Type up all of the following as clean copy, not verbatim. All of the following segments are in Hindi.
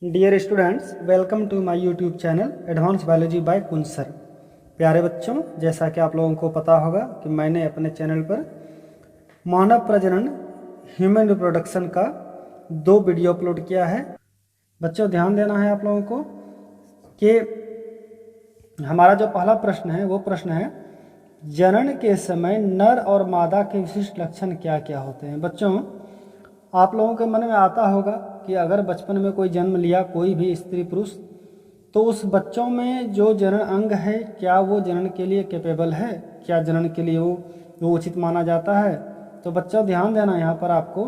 Dear students, welcome to my YouTube channel advance biology by Kunj sir. प्यारे बच्चों, जैसा कि आप लोगों को पता होगा कि मैंने अपने चैनल पर मानव प्रजनन ह्यूमन रिप्रोडक्शन का 2 वीडियो अपलोड किया है। बच्चों, ध्यान देना है आप लोगों को कि हमारा जो पहला प्रश्न है वो प्रश्न है, जनन के समय नर और मादा के विशिष्ट लक्षण क्या क्या होते हैं। बच्चों, आप लोगों के मन में आता होगा कि अगर बचपन में कोई जन्म लिया, कोई भी स्त्री पुरुष, तो उस बच्चों में जो जनन अंग है क्या वो जनन के लिए कैपेबल है, क्या जनन के लिए वो उचित माना जाता है। तो बच्चों ध्यान देना यहाँ पर आपको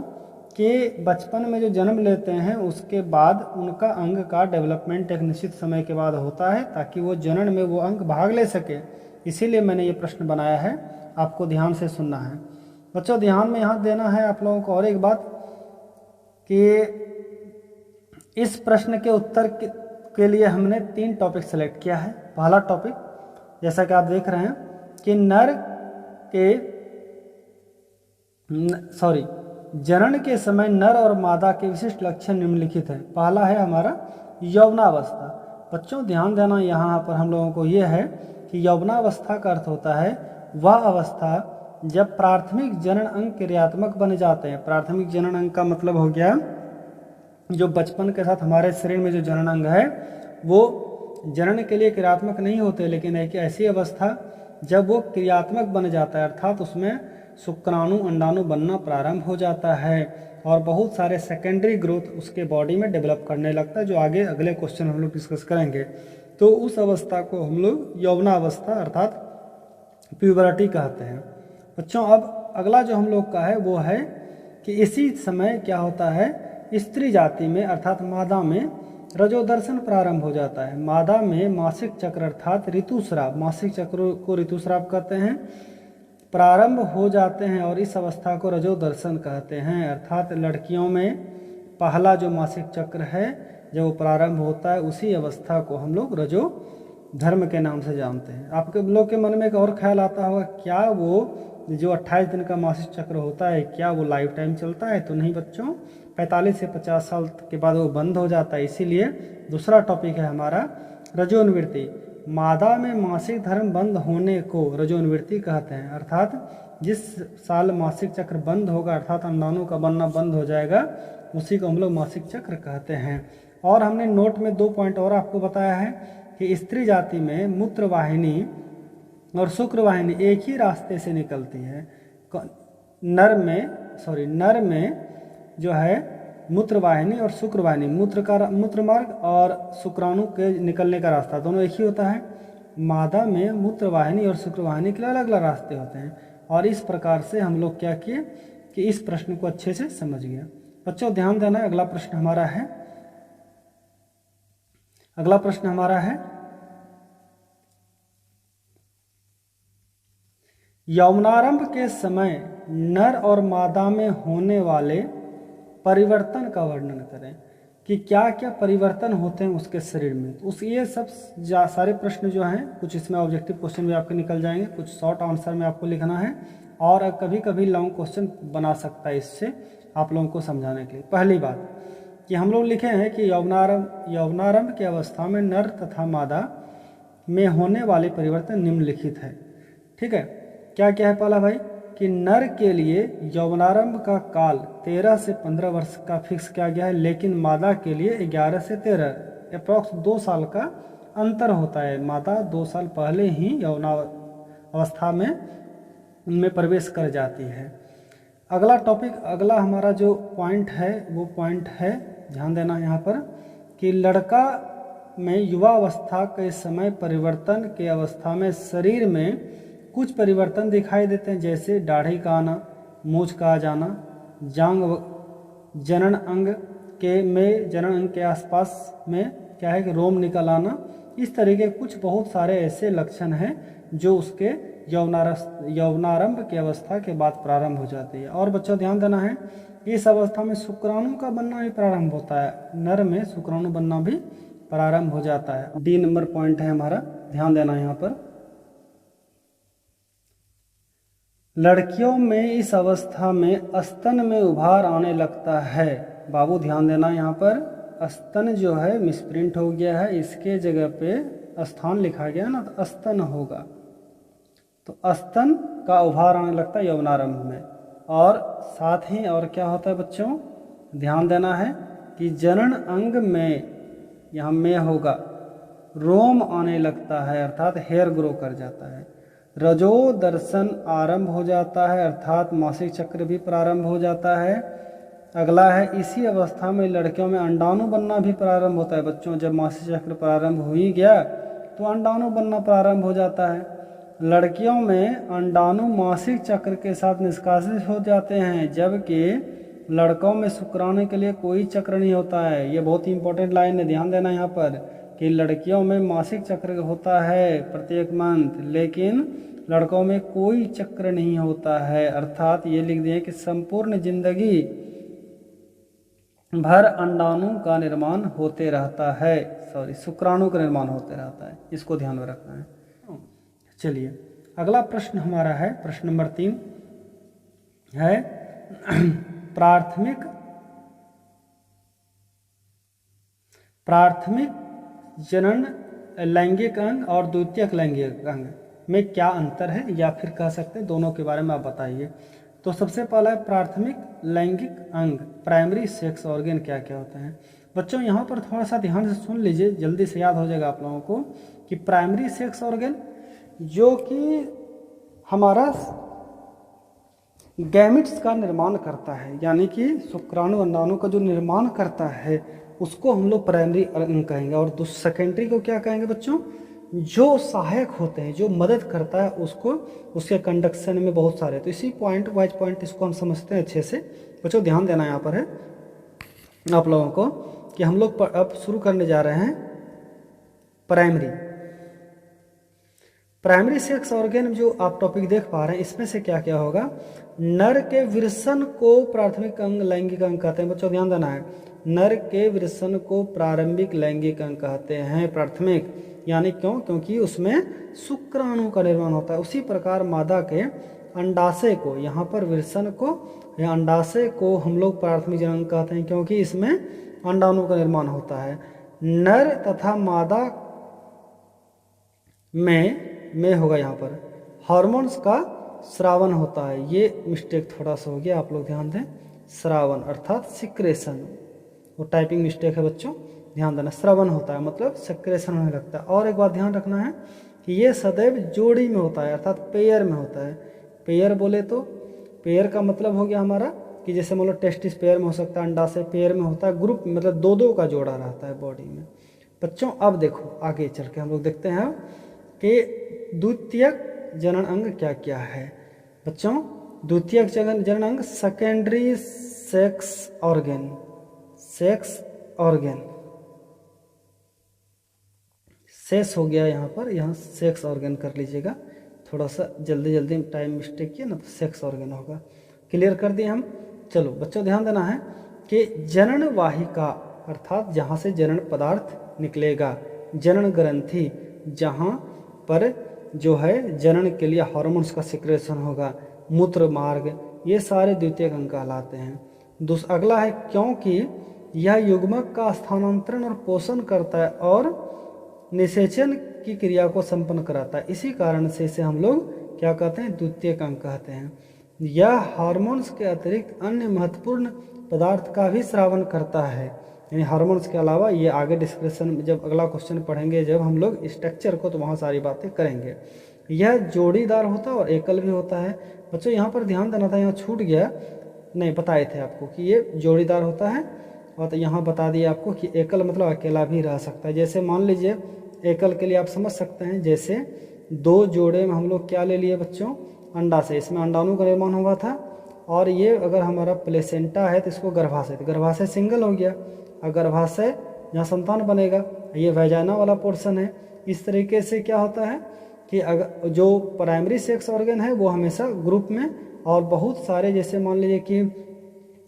कि बचपन में जो जन्म लेते हैं उसके बाद उनका अंग का डेवलपमेंट एक निश्चित समय के बाद होता है ताकि वो जनन में वो अंग भाग ले सके। इसीलिए मैंने ये प्रश्न बनाया है, आपको ध्यान से सुनना है। बच्चों ध्यान में यहाँ देना है आप लोगों को और एक बात कि इस प्रश्न के उत्तर के लिए हमने 3 टॉपिक सेलेक्ट किया है। पहला टॉपिक, जैसा कि आप देख रहे हैं कि जनन के समय नर और मादा के विशिष्ट लक्षण निम्नलिखित हैं। पहला है हमारा यौवनावस्था। बच्चों ध्यान देना, यहाँ पर हम लोगों को यह है कि यौवनावस्था का अर्थ होता है वह अवस्था जब प्राथमिक जनन अंग क्रियात्मक बन जाते हैं। प्राथमिक जनन अंग का मतलब हो गया जो बचपन के साथ हमारे शरीर में जो जनन अंग है वो जनन के लिए क्रियात्मक नहीं होते, लेकिन एक ऐसी अवस्था जब वो क्रियात्मक बन जाता है, अर्थात उसमें शुक्राणु अंडाणु बनना प्रारंभ हो जाता है और बहुत सारे सेकेंडरी ग्रोथ उसके बॉडी में डेवलप करने लगता है, जो आगे अगले क्वेश्चन हम लोग डिस्कस करेंगे। तो उस अवस्था को हम लोग यौवनावस्था अर्थात प्यूबर्टी कहते हैं। बच्चों, अब अगला जो हम लोग का है वो है कि इसी समय क्या होता है, स्त्री जाति में अर्थात मादा में रजोदर्शन प्रारंभ हो जाता है। मादा में मासिक चक्र अर्थात ऋतुस्राव, मासिक चक्र को ऋतुस्राव कहते हैं, प्रारंभ हो जाते हैं और इस अवस्था को रजोदर्शन कहते हैं। अर्थात लड़कियों में पहला जो मासिक चक्र है जब वो प्रारंभ होता है उसी अवस्था को हम लोग रजो धर्म के नाम से जानते हैं। आपके लोग के मन में एक और ख्याल आता होगा, क्या वो जो 28 दिन का मासिक चक्र होता है क्या वो लाइफ टाइम चलता है? तो नहीं बच्चों, 45 से 50 साल के बाद वो बंद हो जाता है। इसीलिए दूसरा टॉपिक है हमारा रजोनिवृत्ति। मादा में मासिक धर्म बंद होने को रजोनिवृत्ति कहते हैं। अर्थात जिस साल मासिक चक्र बंद होगा अर्थात अंडाणु का बनना बंद हो जाएगा उसी को हम लोग मासिक चक्र कहते हैं। और हमने नोट में 2 पॉइंट और आपको बताया है कि स्त्री जाति में मूत्रवाहिनी और शुक्रवाहिनी एक ही रास्ते से निकलती है। नर में जो है मूत्रवाहिनी और शुक्रवाहिनी, मूत्र मार्ग और शुक्राणु के निकलने का रास्ता दोनों एक ही होता है। मादा में मूत्रवाहिनी और शुक्रवाहिनी के अलग अलग रास्ते होते हैं। और इस प्रकार से हम लोग क्या किए कि इस प्रश्न को अच्छे से समझ गए। बच्चों ध्यान देना, अगला प्रश्न हमारा है यौवनारंभ के समय नर और मादा में होने वाले परिवर्तन का वर्णन करें कि क्या क्या परिवर्तन होते हैं उसके शरीर में। तो ये सब सारे प्रश्न जो हैं, कुछ इसमें ऑब्जेक्टिव क्वेश्चन भी आपके निकल जाएंगे, कुछ शॉर्ट आंसर में आपको लिखना है और कभी कभी लॉन्ग क्वेश्चन बना सकता है इससे आप लोगों को समझाने के लिए। पहली बात कि हम लोग लिखे हैं कि यौवनारंभ की अवस्था में नर तथा मादा में होने वाले परिवर्तन निम्नलिखित है। ठीक है, क्या क्या है? पहला भाई कि नर के लिए यौवनारंभ का काल 13 से 15 वर्ष का फिक्स किया गया है, लेकिन मादा के लिए 11 से 13 अप्रॉक्स 2 साल का अंतर होता है। मादा 2 साल पहले ही यौवनावस्था में प्रवेश कर जाती है। अगला हमारा जो पॉइंट है वो पॉइंट है, ध्यान देना यहाँ पर, कि लड़का में युवा अवस्था के समय परिवर्तन के अवस्था में शरीर में कुछ परिवर्तन दिखाई देते हैं, जैसे दाढ़ी का आना, मूंछ का आ जाना, जनन अंग के आसपास में क्या है कि रोम निकल आना। इस तरह के कुछ बहुत सारे ऐसे लक्षण हैं जो उसके यौवनारंभ की अवस्था के बाद प्रारंभ हो जाती है। और बच्चों ध्यान देना है, इस अवस्था में शुक्राणु का बनना भी प्रारंभ होता है, नर में शुक्राणु बनना भी प्रारंभ हो जाता है। डी नंबर पॉइंट है हमारा, ध्यान देना यहाँ पर। लड़कियों में इस अवस्था में स्तन में उभार आने लगता है। बाबू ध्यान देना यहाँ पर, स्तन जो है मिसप्रिंट हो गया है, इसके जगह पे स्थान लिखा गया ना, तो स्तन होगा। तो स्तन का उभार आने लगता है यौवनारंभ में। और साथ ही और क्या होता है बच्चों, ध्यान देना है कि जनन अंग में, यहाँ में होगा, रोम आने लगता है अर्थात हेयर ग्रो कर जाता है। रजो दर्शन आरंभ हो जाता है अर्थात मासिक चक्र भी प्रारंभ हो जाता है। अगला है इसी अवस्था में लड़कियों में अंडाणु बनना भी प्रारंभ होता है बच्चों। जब मासिक चक्र प्रारंभ हो ही गया तो अंडाणु बनना प्रारंभ हो जाता है। लड़कियों में अंडाणु मासिक चक्र के साथ निष्कासित हो जाते हैं, जबकि लड़कों में शुक्राणु के लिए कोई चक्र नहीं होता है। ये बहुत ही इंपॉर्टेंट लाइन है, ध्यान देना यहाँ पर कि लड़कियों में मासिक चक्र होता है प्रत्येक मंथ, लेकिन लड़कों में कोई चक्र नहीं होता है। अर्थात ये लिख दिए कि संपूर्ण जिंदगी भर अंडाणु का निर्माण होते रहता है, शुक्राणु का निर्माण होते रहता है। इसको ध्यान में रखना है। चलिए अगला प्रश्न हमारा है, प्रश्न नंबर 3 है प्राथमिक जनन लैंगिक अंग और द्वितीयक लैंगिक अंग में क्या अंतर है, या फिर कह सकते हैं दोनों के बारे में आप बताइए। तो सबसे पहला है प्राथमिक लैंगिक अंग, प्राइमरी सेक्स ऑर्गन क्या क्या होते हैं। बच्चों यहाँ पर थोड़ा सा ध्यान से सुन लीजिए, जल्दी से याद हो जाएगा आप लोगों को कि प्राइमरी सेक्स ऑर्गन जो कि हमारा गैमिट्स का निर्माण करता है, यानी कि शुक्राणु अंडाणु का जो निर्माण करता है उसको हम लोग प्राइमरी अंग कहेंगे। और सेकेंडरी को क्या कहेंगे बच्चों, जो सहायक होते हैं, जो मदद करता है उसको, उसके कंडक्शन में बहुत सारे। तो इसी पॉइंट वाइज पॉइंट इसको हम समझते हैं अच्छे से। बच्चों ध्यान देना यहाँ पर है आप लोगों को कि हम लोग अब शुरू करने जा रहे हैं प्राइमरी सेक्स ऑर्गन। जो आप टॉपिक देख पा रहे हैं इसमें से क्या क्या होगा, नर के विरसन को प्राथमिक अंग लैंगिक अंग कहते हैं। बच्चों ध्यान देना है, नर के विरसन को प्रारंभिक लैंगिक अंग कहते हैं, प्राथमिक, यानी क्योंकि उसमें शुक्राणु का निर्माण होता है। उसी प्रकार मादा के अंडाशय को, यहाँ पर विरसन को या अंडाशय को हम लोग प्राथमिक जनन कहते हैं, क्योंकि इसमें अंडाणु का निर्माण होता है। नर तथा मादा में होगा यहाँ पर हार्मोन्स का स्रावन होता है। ये मिस्टेक थोड़ा सा हो गया, आप लोग ध्यान दें, स्रावन अर्थात सिक्रेशन, वो टाइपिंग मिस्टेक है बच्चों, ध्यान देना। स्रावन होता है मतलब सिक्रेशन होने लगता है। और एक बात ध्यान रखना है कि ये सदैव जोड़ी में होता है अर्थात पेयर में होता है। पेयर बोले तो पेयर का मतलब हो गया हमारा कि जैसे मान लो टेस्टिस पेयर में हो सकता है, अंडाशय पेयर में होता है, ग्रुप मतलब दो दो का जोड़ा रहता है बॉडी में। बच्चों अब देखो आगे चल के हम लोग देखते हैं कि द्वितीयक जनन अंग क्या क्या है। बच्चों द्वितीयक जनन अंग सेकेंडरी सेक्स ऑर्गन, सेक्स हो गया यहाँ पर, यहाँ सेक्स ऑर्गन कर लीजिएगा, थोड़ा सा जल्दी टाइम मिस्टेक किया ना तो सेक्स ऑर्गन होगा। क्लियर कर दिए हम। चलो बच्चों ध्यान देना है कि जनन वाहिका अर्थात जहाँ से जनन पदार्थ निकलेगा, जनन ग्रंथि जहाँ पर जो है जनन के लिए हार्मोन्स का सिक्रेशन होगा, मूत्र मार्ग, ये सारे द्वितीयक अंग कहलाते हैं। अगला है क्योंकि यह युग्मक का स्थानांतरण और पोषण करता है और निषेचन की क्रिया को संपन्न कराता है, इसी कारण से इसे हम लोग क्या कहते हैं, द्वितीयक अंग कहते हैं। यह हार्मोन्स के अतिरिक्त अन्य महत्वपूर्ण पदार्थ का भी स्रावन करता है, यानी हार्मोन्स के अलावा ये आगे डिस्कशन में जब अगला क्वेश्चन पढ़ेंगे जब हम लोग स्ट्रक्चर को, तो वहाँ सारी बातें करेंगे। यह जोड़ीदार होता है और एकल भी होता है। बच्चों यहाँ पर ध्यान देना था, यहाँ छूट गया, नहीं बताए थे आपको कि ये जोड़ीदार होता है, और तो यहाँ बता दिया आपको कि एकल मतलब अकेला भी रह सकता है। जैसे मान लीजिए एकल के लिए आप समझ सकते हैं, जैसे दो जोड़े में हम लोग क्या ले लिए बच्चों, अंडा से, इसमें अंडाणु का निर्माण हुआ था, और ये अगर हमारा प्लेसेंटा है तो इसको गर्भाशय, तो गर्भाशय सिंगल हो गया, और गर्भाशय जहाँ संतान बनेगा, ये वैजाइना वाला पोर्शन है। इस तरीके से क्या होता है कि अगर जो प्राइमरी सेक्स ऑर्गन है वो हमेशा ग्रुप में, और बहुत सारे, जैसे मान लीजिए कि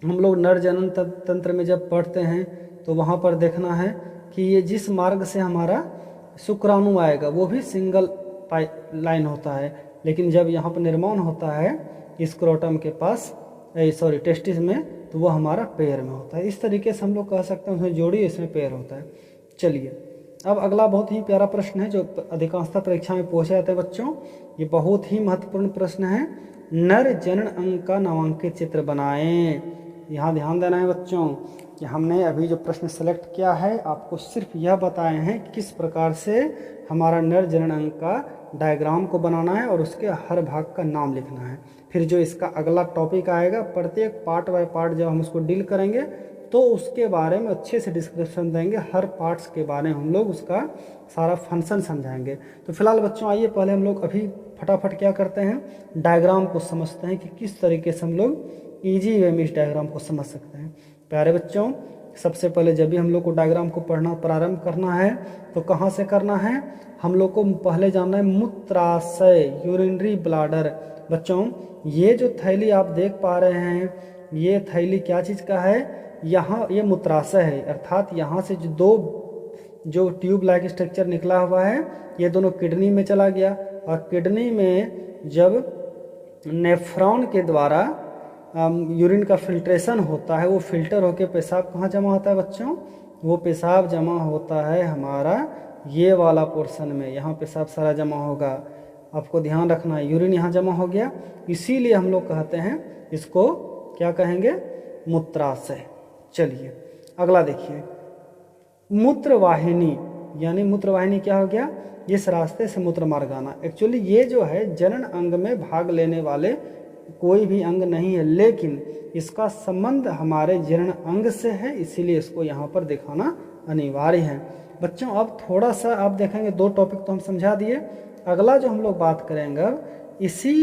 हम लोग नर जनन तंत्र में जब पढ़ते हैं तो वहाँ पर देखना है कि ये जिस मार्ग से हमारा शुक्राणु आएगा वो भी सिंगल लाइन होता है, लेकिन जब यहाँ पर निर्माण होता है स्क्रोटम के पास, टेस्टिस में, तो वो हमारा पेयर में होता है। इस तरीके से हम लोग कह सकते हैं उसमें जोड़ी, इसमें पेयर होता है। चलिए अब अगला बहुत ही प्यारा प्रश्न है जो अधिकांशतः परीक्षा में पूछे जाते हैं बच्चों। ये बहुत ही महत्वपूर्ण प्रश्न है। नर जनन अंग का नामांकित चित्र बनाएं। यहाँ ध्यान देना है बच्चों कि हमने अभी जो प्रश्न सेलेक्ट किया है आपको सिर्फ यह बताए हैं कि किस प्रकार से हमारा नर जनन अंग का डायग्राम को बनाना है और उसके हर भाग का नाम लिखना है। फिर जो इसका अगला टॉपिक आएगा, प्रत्येक पार्ट बाय पार्ट जब हम उसको डील करेंगे तो उसके बारे में अच्छे से डिस्क्रिप्शन देंगे, हर पार्ट्स के बारे में हम लोग उसका सारा फंक्शन समझाएंगे। तो फिलहाल बच्चों आइए पहले हम लोग अभी फटाफट क्या करते हैं, डायग्राम को समझते हैं कि किस तरीके से हम लोग ईजी वे में इस डायग्राम को समझ सकते हैं। प्यारे बच्चों, सबसे पहले जब भी हम लोग को डायग्राम को पढ़ना प्रारंभ करना है तो कहाँ से करना है, हम लोग को पहले जानना है मूत्राशय, यूरिनरी ब्लाडर। बच्चों ये जो थैली आप देख पा रहे हैं, ये थैली क्या चीज़ का है, यहाँ ये मूत्राशय है, अर्थात यहाँ से जो दो जो ट्यूब लाइक स्ट्रक्चर निकला हुआ है ये दोनों किडनी में चला गया और किडनी में जब नेफ्रॉन के द्वारा यूरिन का फिल्ट्रेशन होता है, वो फिल्टर होकर पेशाब कहाँ जमा होता है बच्चों, वो पेशाब जमा होता है हमारा ये वाला पोर्शन में, यहाँ पेशाब सारा जमा होगा। आपको ध्यान रखना है यूरिन यहाँ जमा हो गया, इसीलिए हम लोग कहते हैं इसको क्या कहेंगे, मूत्राशय। चलिए अगला देखिए, मूत्रवाहिनी, यानी मूत्रवाहिनी क्या हो गया, इस रास्ते से मूत्र मार्ग आना। एक्चुअली ये जो है जनन अंग में भाग लेने वाले कोई भी अंग नहीं है, लेकिन इसका संबंध हमारे जनन अंग से है, इसीलिए इसको यहाँ पर दिखाना अनिवार्य है। बच्चों अब थोड़ा सा आप देखेंगे, दो टॉपिक तो हम समझा दिए, अगला जो हम लोग बात करेंगे इसी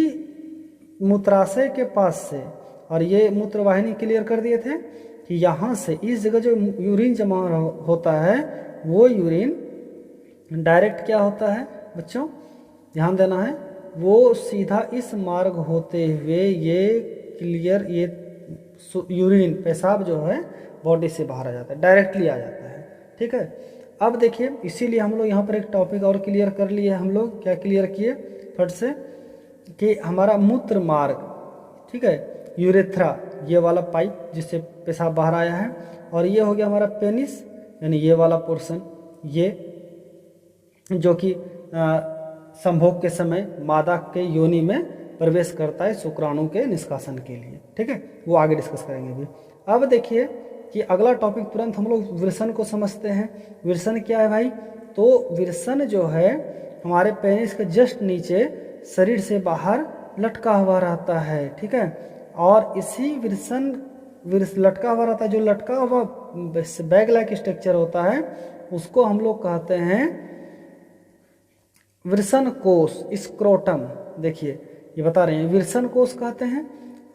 मूत्राशय के पास से, और ये मूत्रवाहिनी क्लियर कर दिए थे कि यहाँ से इस जगह जो यूरिन जमा होता है वो यूरिन डायरेक्ट क्या होता है बच्चों, ध्यान देना है, वो सीधा इस मार्ग होते हुए ये क्लियर, ये यूरिन पेशाब जो है बॉडी से बाहर आ जाता है, डायरेक्टली आ जाता है। ठीक है, अब देखिए इसीलिए हम लोग यहाँ पर एक टॉपिक और क्लियर कर लिए, हम लोग क्या क्लियर किए फट से, कि हमारा मूत्र मार्ग, ठीक है, यूरेथ्रा ये वाला पाइप जिससे पेशाब बाहर आया है, और ये हो गया हमारा पेनिस यानी ये वाला पोर्शन, ये जो कि संभोग के समय मादा के योनि में प्रवेश करता है शुक्राणु के निष्कासन के लिए। ठीक है, वो आगे डिस्कस करेंगे अभी। अब देखिए कि अगला टॉपिक तुरंत हम लोग विरसन को समझते हैं। विरसन क्या है भाई, तो विरसन जो है हमारे पेनिस के जस्ट नीचे शरीर से बाहर लटका हुआ रहता है। ठीक है, और इसी विरसन लटका हुआ रहता है, जो लटका हुआ बैग लाइक स्ट्रक्चर होता है उसको हम लोग कहते हैं विरसन कोष, स्क्रोटम। देखिए ये बता रहे हैं विरसन कोष कहते हैं,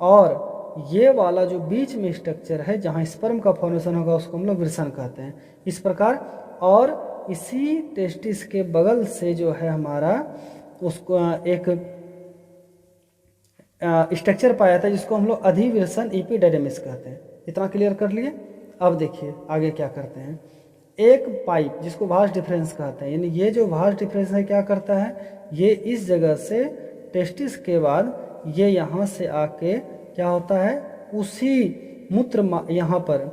और ये वाला जो बीच में स्ट्रक्चर है जहाँ स्पर्म का फॉर्मेशन होगा उसको हम लोग विरसन कहते हैं, इस प्रकार। और इसी टेस्टिस के बगल से जो है हमारा उसको एक स्ट्रक्चर पाया था जिसको हम लोग अधिविरसन एपिडेर्मिस कहते हैं। इतना क्लियर कर लिए। अब देखिए आगे क्या करते हैं, एक पाइप जिसको वास डिफरेंस कहते हैं, यानी ये जो वास डिफरेंस है क्या करता है, ये इस जगह से टेस्टिस के बाद ये यहाँ से आके क्या होता है, उसी यहाँ पर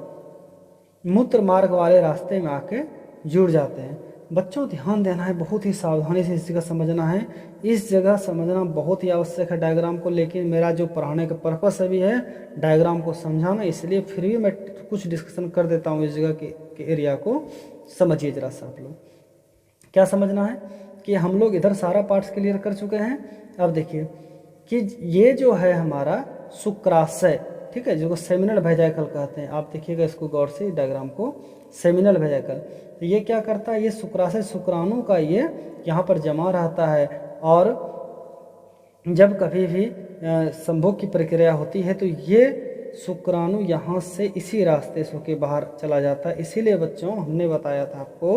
मूत्र मार्ग वाले रास्ते में आके जुड़ जाते हैं। बच्चों ध्यान देना है, बहुत ही सावधानी से इस जगह समझना है, इस जगह समझना बहुत ही आवश्यक है डायग्राम को, लेकिन मेरा जो पढ़ाने का पर्पस अभी है डायग्राम को समझाना, इसलिए फिर भी मैं कुछ डिस्कशन कर देता हूँ इस जगह के एरिया को। समझिए जरा सा आप लोग क्या समझना है कि हम लोग इधर सारा पार्ट्स क्लियर कर चुके हैं। अब देखिए कि ये जो है हमारा शुक्राशय, ठीक है, जिसको सेमिनल वेजाइकल कहते हैं, आप देखिएगा इसको गौर से डायग्राम को, सेमिनल वेजाइकल। तो ये क्या करता है, ये शुक्राशय शुक्राणु का ये यहाँ पर जमा रहता है, और जब कभी भी संभोग की प्रक्रिया होती है तो ये शुक्राणु यहाँ से इसी रास्ते से होकर बाहर चला जाता है। इसीलिए बच्चों हमने बताया था आपको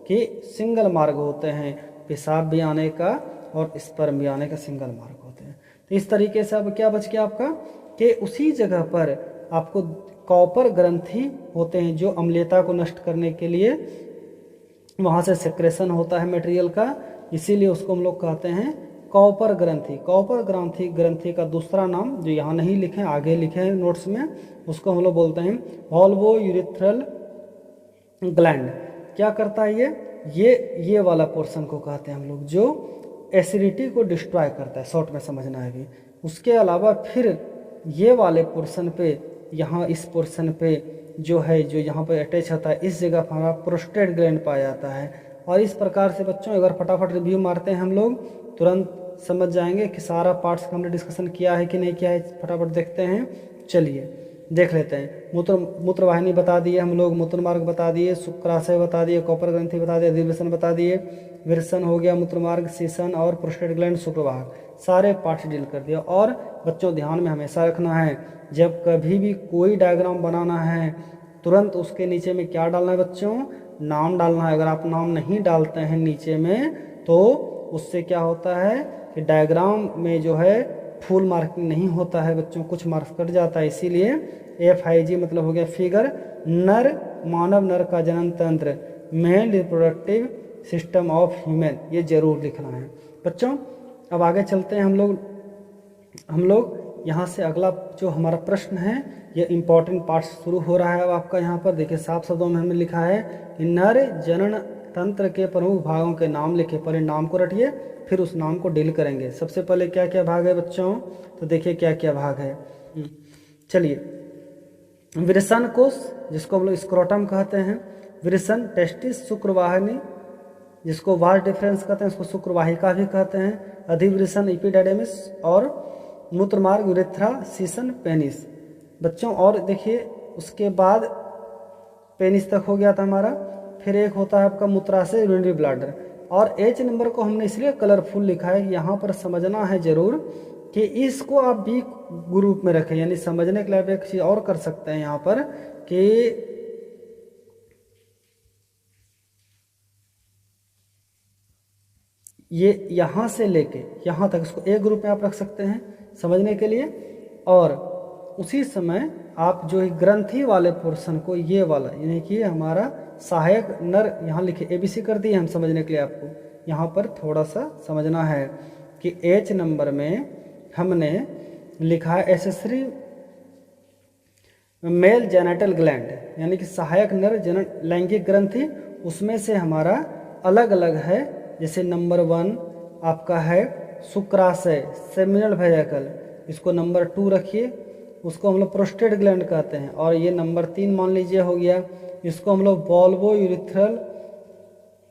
कि सिंगल मार्ग होते हैं, पेशाब भी आने का और स्पर्म भी आने का सिंगल मार्ग होते हैं। तो इस तरीके से अब क्या बच गया आपका कि उसी जगह पर आपको कॉपर ग्रंथि होते हैं जो अम्लीयता को नष्ट करने के लिए वहाँ से सेक्रेशन होता है मटेरियल का, इसीलिए उसको हम लोग कहते हैं कॉपर ग्रंथि। कॉपर ग्रंथि का दूसरा नाम जो यहाँ नहीं लिखे आगे लिखे हैं नोट्स में, उसको हम लोग बोलते हैं वॉल्वो यूरिथ्रल ग्लैंड। क्या करता है ये वाला पोर्शन को कहते हैं हम लोग, जो एसिडिटी को डिस्ट्रॉय करता है, शॉर्ट में समझना है अभी। उसके अलावा फिर ये वाले पोर्शन पे, यहाँ इस पोर्शन पे जो है, जो यहाँ पर अटैच होता है, इस जगह पर हमारा प्रोस्टेट ग्लैंड पाया जाता है। और इस प्रकार से बच्चों अगर फटाफट रिव्यू मारते हैं हम लोग, तुरंत समझ जाएंगे कि सारा पार्ट्स का हमने डिस्कशन किया है कि नहीं किया है। फटाफट देखते हैं, चलिए देख लेते हैं। मूत्रवाहिनी बता दिए हम लोग, मूत्र मार्ग बता दिए, शुक्राशय बता दिए, कॉपर ग्रंथि बता दिए, अधिवेशन बता दिए, विरसन हो गया, मूत्र मार्ग, सीसन और प्रोस्टेट ग्लैंड, शुक्रवाहक, सारे पार्ट्स डील कर दिया। और बच्चों ध्यान में हमेशा रखना है, जब कभी भी कोई डायग्राम बनाना है, तुरंत उसके नीचे में क्या डालना है बच्चों, नाम डालना है। अगर आप नाम नहीं डालते हैं नीचे में, तो उससे क्या होता है कि डायग्राम में जो है फुल मार्किंग नहीं होता है बच्चों, कुछ मार्क्स कट जाता है। इसीलिए FIG मतलब हो गया फिगर, नर, मानव नर का जनन तंत्र, male reproductive system of human, ये जरूर लिखना है बच्चों। अब आगे चलते हैं हम लोग यहाँ से अगला जो हमारा प्रश्न है, ये इम्पोर्टेंट पार्ट शुरू हो रहा है। अब आपका यहाँ पर देखिए साफ शब्दों में हमने लिखा है कि नर जनन तंत्र के प्रमुख भागों के नाम लिखे। पहले नाम को रटिए, फिर उस नाम को डील करेंगे। सबसे पहले क्या क्या भाग है बच्चों, तो देखिए क्या क्या भाग है। चलिए, विरसन कोश जिसको हम लोग स्क्रोटम कहते हैं, विरसन टेस्टिस, शुक्रवाहिनी जिसको वास डिफरेंस कहते हैं, उसको शुक्रवाहिका भी कहते हैं, अधिवृसन एपिडाइडेमिस, और मूत्रमार्ग यूरेथ्रा, सीसन, पेनिस बच्चों। और देखिए उसके बाद पेनिस तक हो गया था हमारा, फिर एक होता है आपका मूत्राशय, यूरिनरी ब्लैडर। और H नंबर को हमने इसलिए कलरफुल लिखा है कि यहाँ पर समझना है जरूर कि इसको आप बी ग्रुप में रखें, यानी समझने के लिए आप एक चीज़ और कर सकते हैं यहाँ पर कि ये यहाँ से लेके यहाँ तक इसको ए ग्रुप में आप रख सकते हैं समझने के लिए। और उसी समय आप जो ग्रंथि वाले पोर्शन को, ये वाला यानी कि हमारा सहायक नर, यहाँ लिखे ABC कर दिए हम समझने के लिए। आपको यहाँ पर थोड़ा सा समझना है कि H नंबर में हमने लिखा है एसेसरी मेल जेनेटल ग्लैंड, यानी कि सहायक नर लैंगिक ग्रंथि, उसमें से हमारा अलग अलग है। जैसे नंबर 1 आपका है शुक्राशय, सेमिनल वेसिकल, इसको नंबर 2 रखिए, उसको हम लोग प्रोस्टेट ग्लैंड कहते हैं। और ये नंबर 3 मान लीजिए हो गया, इसको हम लोग वॉल्वो यूरिथ्रल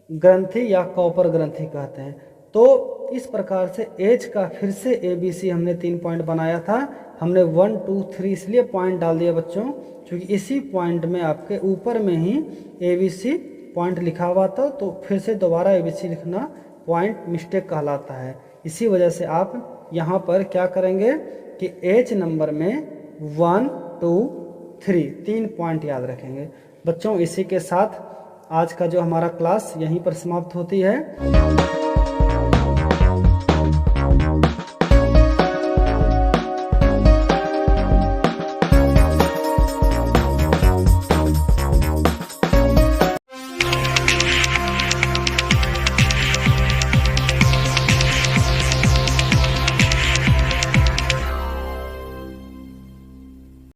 ग्रंथि या कॉपर ग्रंथि कहते हैं। तो इस प्रकार से H का फिर से ABC हमने 3 पॉइंट बनाया था। हमने 1 2 3 इसलिए पॉइंट डाल दिया बच्चों, क्योंकि इसी पॉइंट में आपके ऊपर में ही ABC पॉइंट लिखा हुआ था, तो फिर से दोबारा ABC लिखना पॉइंट मिस्टेक कहलाता है। इसी वजह से आप यहाँ पर क्या करेंगे कि H नंबर में 1 2 3 पॉइंट याद रखेंगे बच्चों। इसी के साथ आज का जो हमारा क्लास यहीं पर समाप्त होती है।